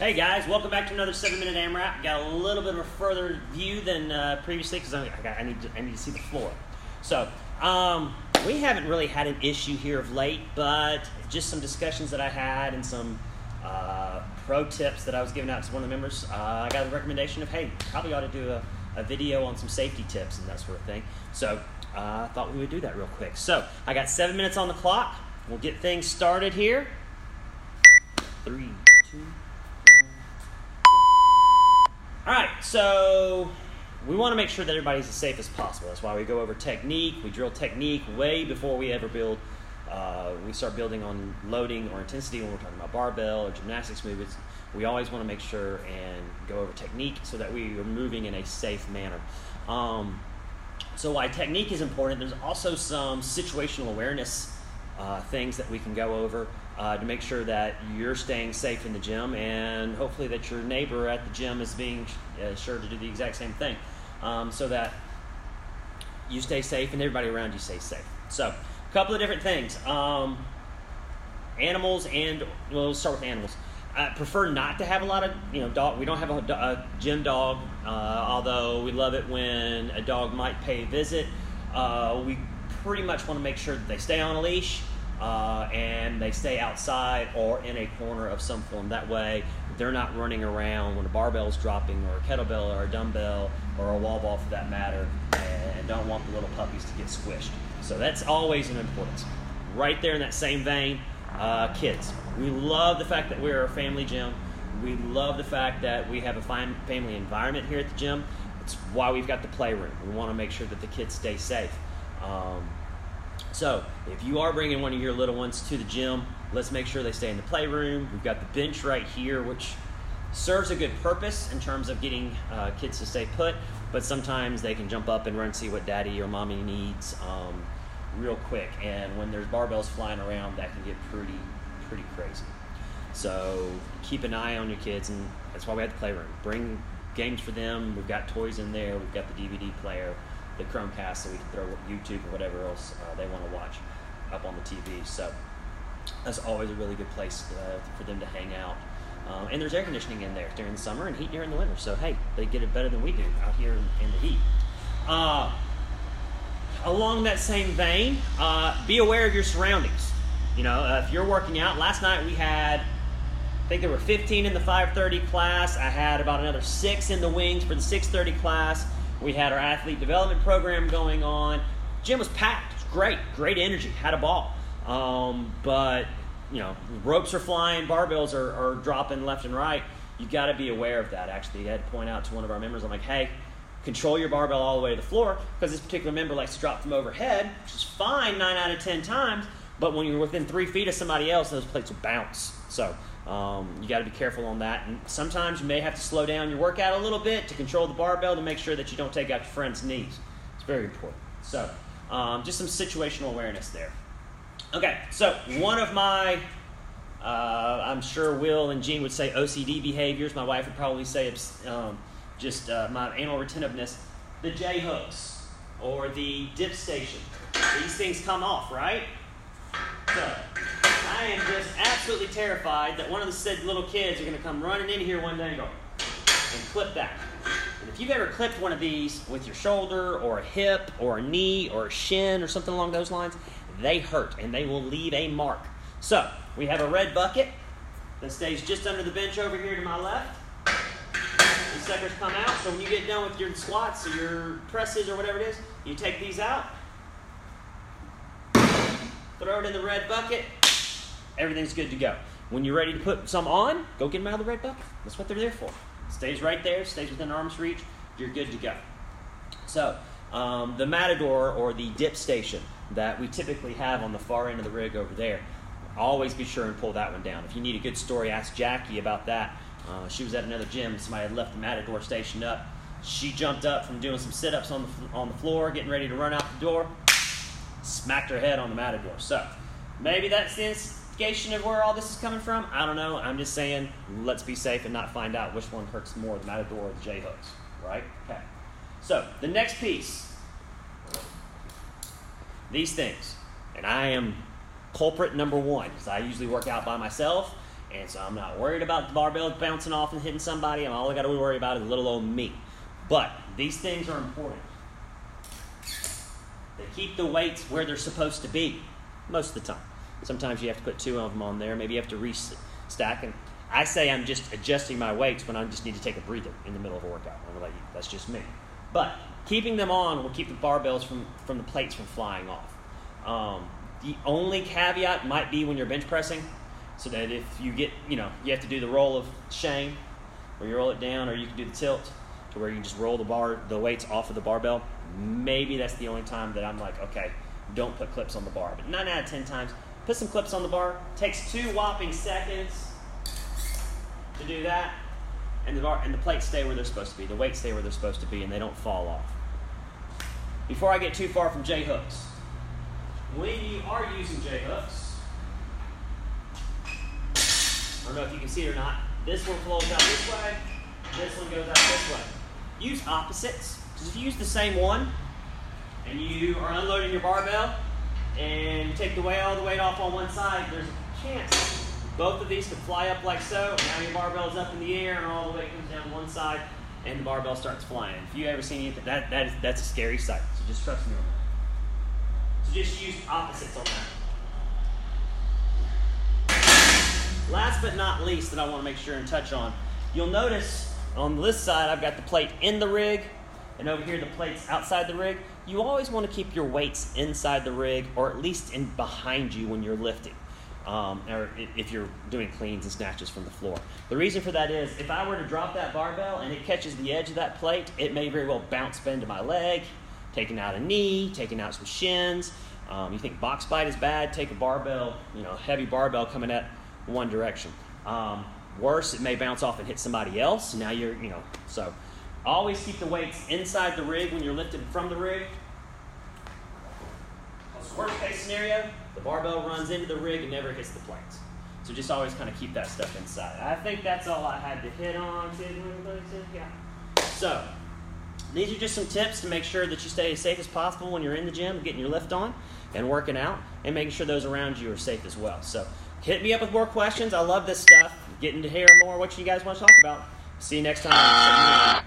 Hey guys, welcome back to another 7-minute AMRAP. Got a little bit of a further view than previously because I need to see the floor. So we haven't really had an issue here of late, but just some discussions that I had and some pro tips that I was giving out to one of the members. I got a recommendation of, hey, probably ought to do a video on some safety tips and that sort of thing. So I thought we would do that real quick. So I got 7 minutes on the clock. We'll get things started here. 3, 2, 1. All right, so we want to make sure that everybody's as safe as possible. That's why we go over technique. We drill technique way before we ever build. We start building on loading or intensity when we're talking about barbell or gymnastics movements. We always want to make sure and go over technique so that we are moving in a safe manner. So why technique is important, there's also some situational awareness things that we can go over to make sure that you're staying safe in the gym, and hopefully that your neighbor at the gym is being sure to do the exact same thing, so that you stay safe and everybody around you stays safe. So a couple of different things. Animals, and we'll start with animals. I prefer not to have a lot of, dog. We don't have a gym dog, although we love it when a dog might pay a visit. We pretty much want to make sure that they stay on a leash and they stay outside or in a corner of some form. That way they're not running around when a barbell is dropping, or a kettlebell or a dumbbell or a wall ball for that matter, and don't want the little puppies to get squished. So that's always an importance. Right there in that same vein, kids. We love the fact that we're a family gym. We love the fact that we have a fine family environment here at the gym. It's why we've got the playroom. We want to make sure that the kids stay safe. So if you are bringing one of your little ones to the gym, let's make sure they stay in the playroom. We've got the bench right here, which serves a good purpose in terms of getting kids to stay put, but sometimes they can jump up and run see what daddy or mommy needs real quick, and when there's barbells flying around, that can get pretty crazy. So keep an eye on your kids, and that's why we have the playroom. Bring games for them. We've got toys in there. We've got the DVD player, the Chromecast, so we can throw YouTube or whatever else they want to watch up on the TV. So that's always a really good place for them to hang out. And there's air conditioning in there during the summer and heat during the winter. So hey, they get it better than we do out here in the heat. Along that same vein, be aware of your surroundings. If you're working out, last night we had, I think there were 15 in the 5:30 class. I had about another 6 in the wings for the 6:30 class. We had our athlete development program going on. Gym was packed. It was great energy. Had a ball. But ropes are flying, barbells are dropping left and right. You got to be aware of that. Actually, I had to point out to one of our members, I'm like, hey, control your barbell all the way to the floor, because this particular member likes to drop from overhead, which is fine 9 out of 10 times, but when you're within 3 feet of somebody else, those plates will bounce. So you got to be careful on that, and sometimes you may have to slow down your workout a little bit to control the barbell to make sure that you don't take out your friend's knees. It's very important. So just some situational awareness there. Okay, so one of my, I'm sure Will and Jean would say OCD behaviors. My wife would probably say my anal retentiveness, the J hooks or the dip station. These things come off, right? So I am just absolutely terrified that one of the said little kids are going to come running in here one day and go and clip that. And if you've ever clipped one of these with your shoulder or a hip or a knee or a shin or something along those lines, they hurt and they will leave a mark. So we have a red bucket that stays just under the bench over here to my left. These suckers come out, so when you get done with your squats or your presses or whatever it is, you take these out, throw it in the red bucket, everything's good to go. When you're ready to put some on, go get them out of the red bucket. That's what they're there for. It stays right there, stays within arm's reach, you're good to go. So the matador or the dip station that we typically have on the far end of the rig over there, always be sure and pull that one down. If you need a good story, ask Jackie about that. She was at another gym. Somebody had left the matador stationed up. She jumped up from doing some sit-ups on the floor, getting ready to run out the door, smacked her head on the matador. So maybe that's the instigation of where all this is coming from. I don't know. I'm just saying, let's be safe and not find out which one hurts more, the matador or the J-hooks, right? Okay. So the next piece, these things, and I am culprit number one, because I usually work out by myself, And so I'm not worried about the barbell bouncing off and hitting somebody. All I got to worry about is little old me. But these things are important. They keep the weights where they're supposed to be most of the time. Sometimes you have to put 2 of them on there. Maybe you have to restack. And I say I'm just adjusting my weights when I just need to take a breather in the middle of a workout. I don't know about you. That's just me. But keeping them on will keep the barbells from the plates from flying off. The only caveat might be when you're bench pressing, so that if you get, you have to do the roll of shame, where you roll it down, or you can do the tilt, to where you can just roll the weights off of the barbell. Maybe that's the only time that I'm like, okay, don't put clips on the bar. But 9 out of 10 times, put some clips on the bar. Takes 2 whopping seconds to do that, and the plates stay where they're supposed to be. The weights stay where they're supposed to be, and they don't fall off. Before I get too far from J-hooks, when you are using J-hooks, I don't know if you can see it or not, this one flows out this way, this one goes out this way. Use opposites, because if you use the same one, and you are unloading your barbell, and you take all the weight off on one side, there's a chance both of these could fly up like so, and now your barbell is up in the air, and all the weight comes down one side, and the barbell starts flying. If you ever seen anything, that's a scary sight, so just trust me on that. So just use opposites on that. Last but not least that I want to make sure and touch on, you'll notice on this side I've got the plate in the rig, and over here the plate's outside the rig. You always want to keep your weights inside the rig, or at least in behind you when you're lifting, or if you're doing cleans and snatches from the floor. The reason for that is, if I were to drop that barbell and it catches the edge of that plate, it may very well bounce into my leg, taking out a knee, taking out some shins. You think box bite is bad, take a barbell, heavy barbell coming at one direction. Worse, it may bounce off and hit somebody else. Now so always keep the weights inside the rig when you're lifting from the rig. Worst case scenario, the barbell runs into the rig and never hits the plates. So just always kind of keep that stuff inside. I think that's all I had to hit on. Yeah. So these are just some tips to make sure that you stay as safe as possible when you're in the gym, getting your lift on and working out, and making sure those around you are safe as well. So hit me up with more questions. I love this stuff. Getting to hear more what you guys want to talk about. See you next time.